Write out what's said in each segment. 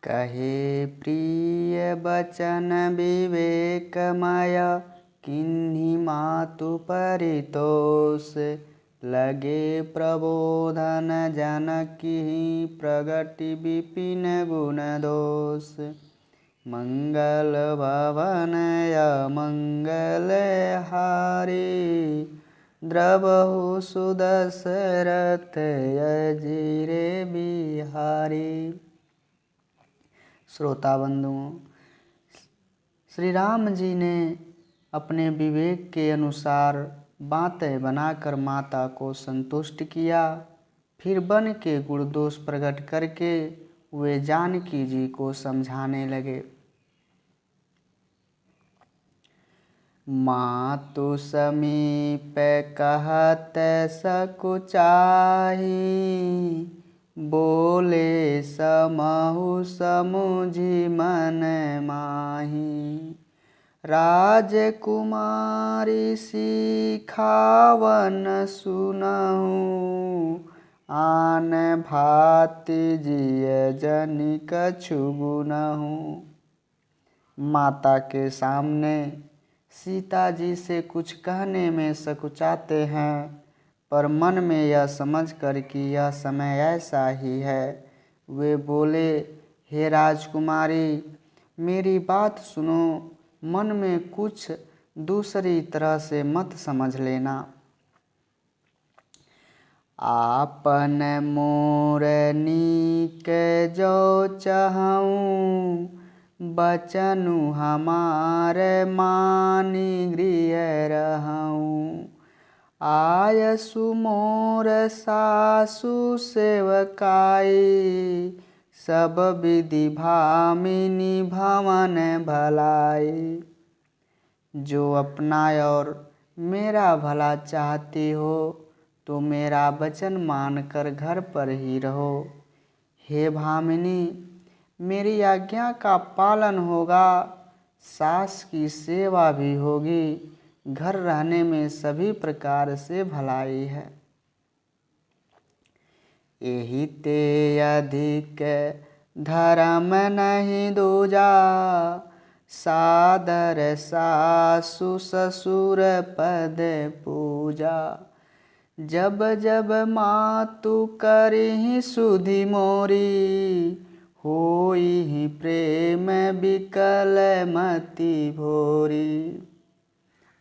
कहे प्रिय बचन विवेकमय, किन्हीं मातु परितोष। लगे प्रबोधन जनकी, प्रगति विपिन गुण दोष। मंगल भवन मंगल हारी, द्रवहु सुदशरथ अजिरे बिहारी। श्रोता बंधुओं, श्री राम जी ने अपने विवेक के अनुसार बातें बनाकर माता को संतुष्ट किया। फिर बन के गुण दोष प्रकट करके वे जानकी जी को समझाने लगे। मातु समीप कहत सकुचाही, बोले समहु समुझि मन माही। राजकुमारी सिखावन सुनहु, आन भांति जिय जनि कछु गुनहु। माता के सामने सीता जी से कुछ कहने में सकुचाते हैं, पर मन में यह समझकर कि यह समय ऐसा ही है, वे बोले, हे राजकुमारी, मेरी बात सुनो, मन में कुछ दूसरी तरह से मत समझ लेना। आपन मोरनी के जो चाहूं, बचनु हमारे मानी गृह रहूं। आयसु मोर सासु सेवकाई, सब विधि भामिनी भवन भलाई। जो अपना और मेरा भला चाहती हो, तो मेरा वचन मानकर घर पर ही रहो। हे भामिनी, मेरी आज्ञा का पालन होगा, सास की सेवा भी होगी, घर रहने में सभी प्रकार से भलाई है। एहि ते अधिक धर्म नहीं दूजा, सादर सासु ससुर पद पूजा। जब जब मातु करहि सुधि मोरी, होई प्रेम बिकल मति भोरी।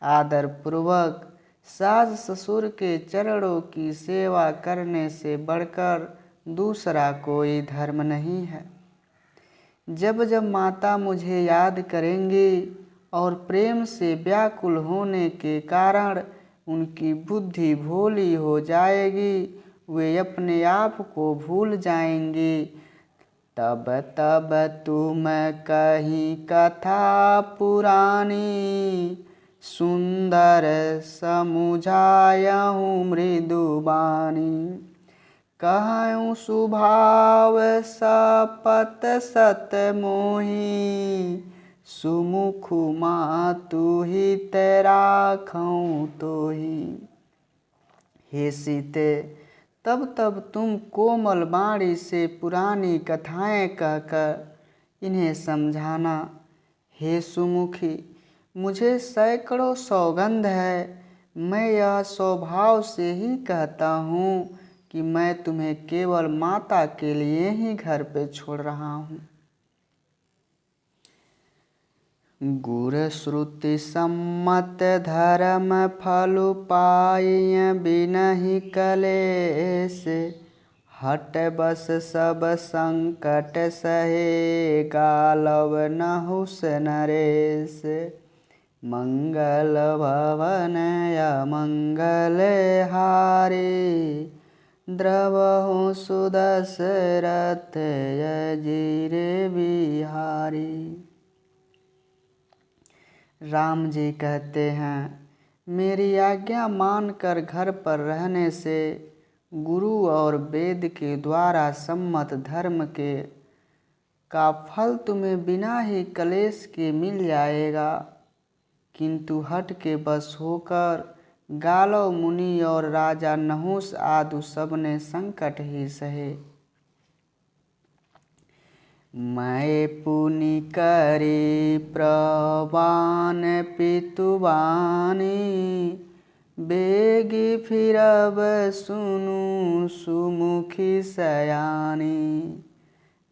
आदर पूर्वक सास ससुर के चरणों की सेवा करने से बढ़कर दूसरा कोई धर्म नहीं है। जब जब माता मुझे याद करेंगी और प्रेम से व्याकुल होने के कारण उनकी बुद्धि भोली हो जाएगी, वे अपने आप को भूल जाएंगी, तब तब तुम कहीं कथा पुरानी। सुंदर समुझायहूँ मृदुबानी, कहूँ सुभाव सपत सत मोही। सुमुखु मातु हित राखूं तोही। हे सीते, तब तब तुम कोमल बाणी से पुरानी कथाएं कहकर इन्हें समझाना। हे सुमुखी, मुझे सैकड़ों सौगंध है, मैं यह स्वभाव से ही कहता हूँ कि मैं तुम्हें केवल माता के लिए ही घर पे छोड़ रहा हूँ। गुर श्रुति सम्मत धर्म फलु पाई, बिनहि कलेस। हट बस सब संकट सहे, गालव नहुस नरेश। मंगल भवन मंगल हारी, द्रवहु सुदशरथ अजिरे बिहारी। राम जी कहते हैं, मेरी आज्ञा मानकर घर पर रहने से गुरु और वेद के द्वारा सम्मत धर्म का फल तुम्हें बिना ही कलेश के मिल जाएगा, किंतु हट के बस होकर गालव मुनि और राजा नहुस आदि सब ने संकट ही सहे। मैं पुनि करी प्रवान पितुवानी, बेगी फिरब सुनु सुमुखी सयानी।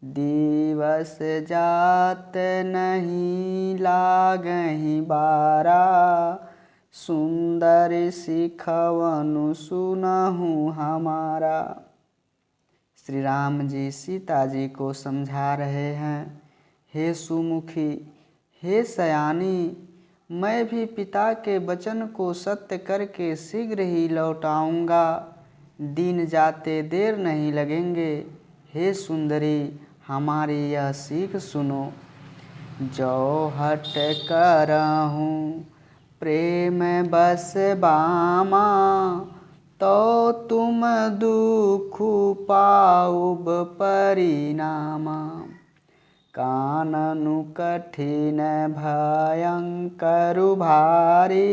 दिवस जात नहीं लागहि बारा, सुंदर सिखवनु सुनहु हमारा। श्री राम जी सीता जी को समझा रहे हैं, हे सुमुखी, हे सयानी, मैं भी पिता के वचन को सत्य करके शीघ्र ही लौट आऊँगा। दिन जाते देर नहीं लगेंगे। हे सुंदरी, हमारी यह सीख सुनो। जो हट करहूँ प्रेम बस बामा, तो तुम दुख पाउब परिणामा। काननु कठिन भयंकर भारी,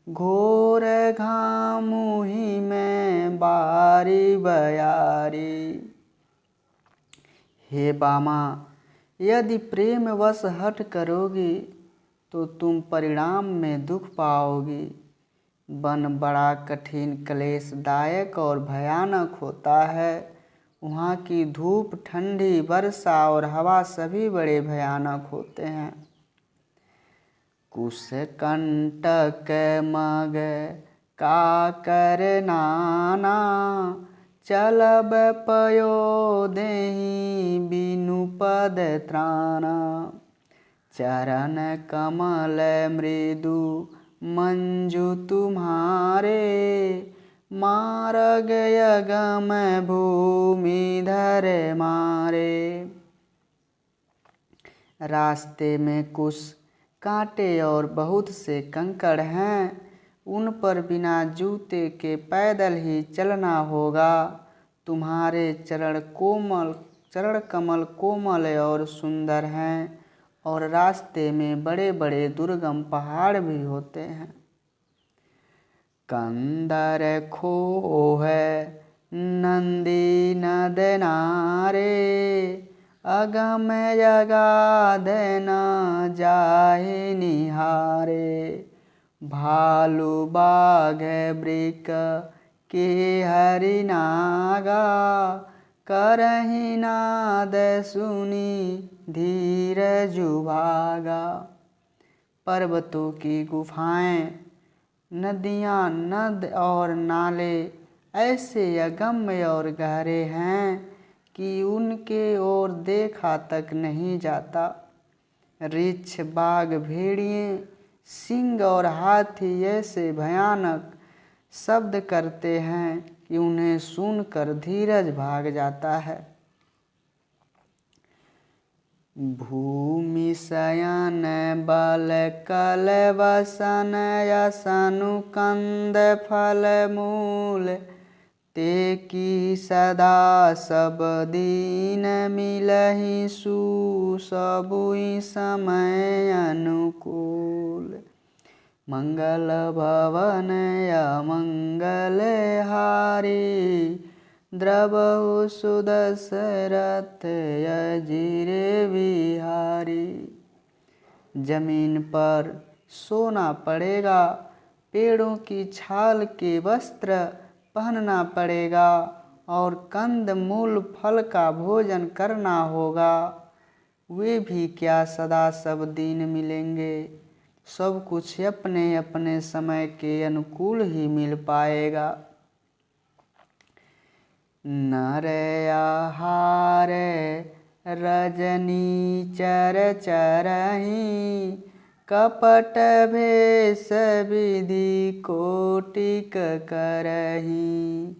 घोर घामुहि में बारी बयारी। हे बामा, यदि प्रेम वश हट करोगी तो तुम परिणाम में दुख पाओगी। वन बड़ा कठिन, क्लेशदायक और भयानक होता है। वहाँ की धूप, ठंडी, वर्षा और हवा सभी बड़े भयानक होते हैं। कुश कंटक मग काकर नाना, चलब पयो देहि बिनु पद त्राणा। चरण कमल मृदु मंजु तुम्हारे, मार्ग यगम भूमि धर मारे। रास्ते में कुछ कांटे और बहुत से कंकड़ हैं, उन पर बिना जूते के पैदल ही चलना होगा। तुम्हारे चरण कमल कोमल और सुंदर हैं, और रास्ते में बड़े बड़े दुर्गम पहाड़ भी होते हैं। कंदर खोह नंदी नद नारे, अगम यगाध न जाहि निहारे। भालू बाघ वृक के हरि नागा, करहि नाद सुनी धीरजु भागा। पर्वतों की गुफाएं, नदियाँ, नद और नाले ऐसे अगम्य और गहरे हैं कि उनके ओर देखा तक नहीं जाता। रीछ, बाघ, भेड़िए, सिंह और हाथी ऐसे भयानक शब्द करते हैं कि उन्हें सुनकर धीरज भाग जाता है। भूमि शयन बल कल वसन, यसनु कंद फल मूल। ते की सदा सब दीन मिलहि सु, सबुई समय अनुकूल। मंगल भवन अमंगल हारी, द्रवहु सुदशरथ अजिरे बिहारी। जमीन पर सोना पड़ेगा, पेड़ों की छाल के वस्त्र पहनना पड़ेगा, और कंद मूल फल का भोजन करना होगा। वे भी क्या सदा सब दिन मिलेंगे। सब कुछ अपने अपने समय के अनुकूल ही मिल पाएगा। नर आहार रजनी चर चरहि, कपट भेष विधि कोटिक करहि।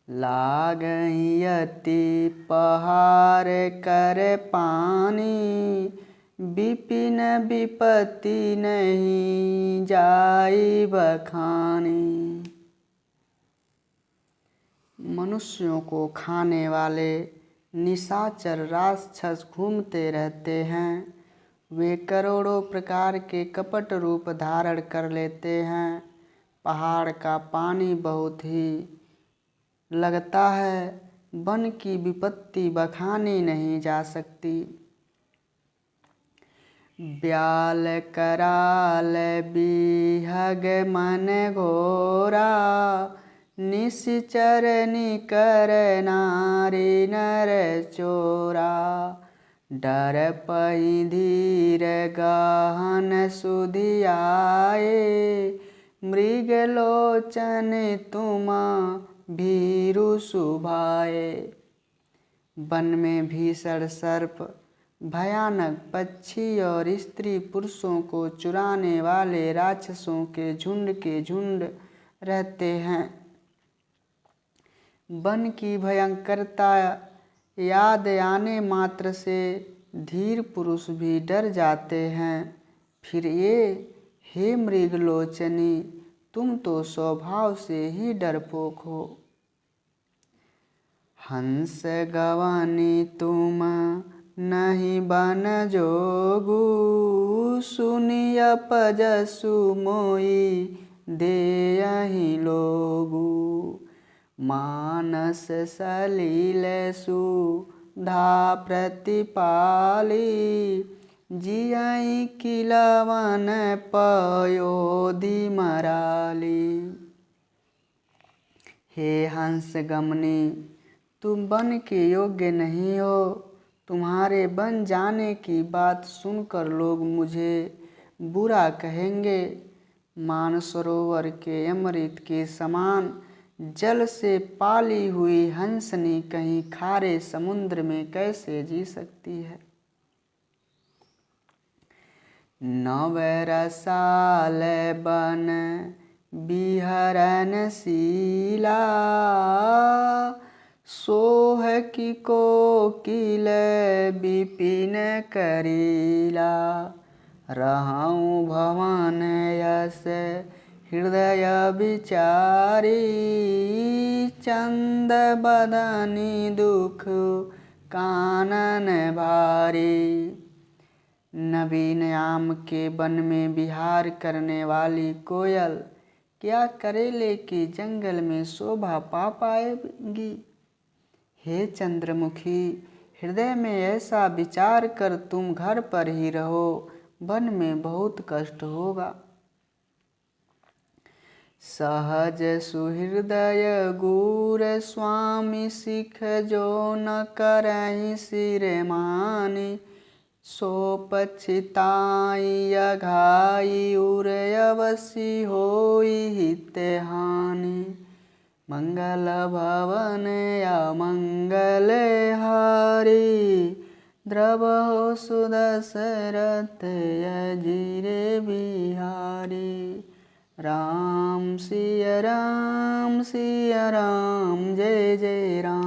लागहि अति पहार कर पानी, विपिन विपत्ति नहीं जाई बखानी। मनुष्यों को खाने वाले निशाचर राक्षस घूमते रहते हैं। वे करोड़ों प्रकार के कपट रूप धारण कर लेते हैं। पहाड़ का पानी बहुत ही लगता है, वन की विपत्ति बखानी नहीं जा सकती। ब्याल कराल बिहग मन घोरा, निश्चर निकर नारी नर चोरा। डर पही धीर गहन सुधियाए, मृग लोचन तुम भीरु सुभाए। वन में भीषण सर्प, भयानक पक्षी और स्त्री पुरुषों को चुराने वाले राक्षसों के झुंड रहते हैं। वन की भयंकरता याद आने मात्र से धीर पुरुष भी डर जाते हैं। फिर ये, हे मृगलोचनी, तुम तो स्वभाव से ही डरपोक हो। हंस गवनी तुम नहीं बन जोगु, सुनी अपजसु मोई देयहि लोगु। मानस सलील सुधा प्रतिपाली, जियई किलवन पयोधि मराली। हे हंस गमनी, तुम वन के योग्य नहीं हो। तुम्हारे बन जाने की बात सुनकर लोग मुझे बुरा कहेंगे। मानसरोवर के अमृत के समान जल से पाली हुई हंसनी कहीं खारे समुद्र में कैसे जी सकती है। नव रसाल बन बिहरन शीला, सोह की कोकिल विपिन करीला। रहऊं भवन यस हृदय विचारी, चंद बदनी दुख कानन भारी। नवीन आम के वन में विहार करने वाली कोयल क्या करेले के जंगल में शोभा पा पाएगी। हे चंद्रमुखी, हृदय में ऐसा विचार कर तुम घर पर ही रहो, वन में बहुत कष्ट होगा। सहज सुहृदय गुर स्वामी, सिख जो न करहि सिर मानी। सो पछिताई अघाई, उर अवसि होई हित हानि। मंगल भवन अमंगल हारी, द्रवहु सुदशरथ अजिरे बिहारी। राम सिया राम, जय जय राम।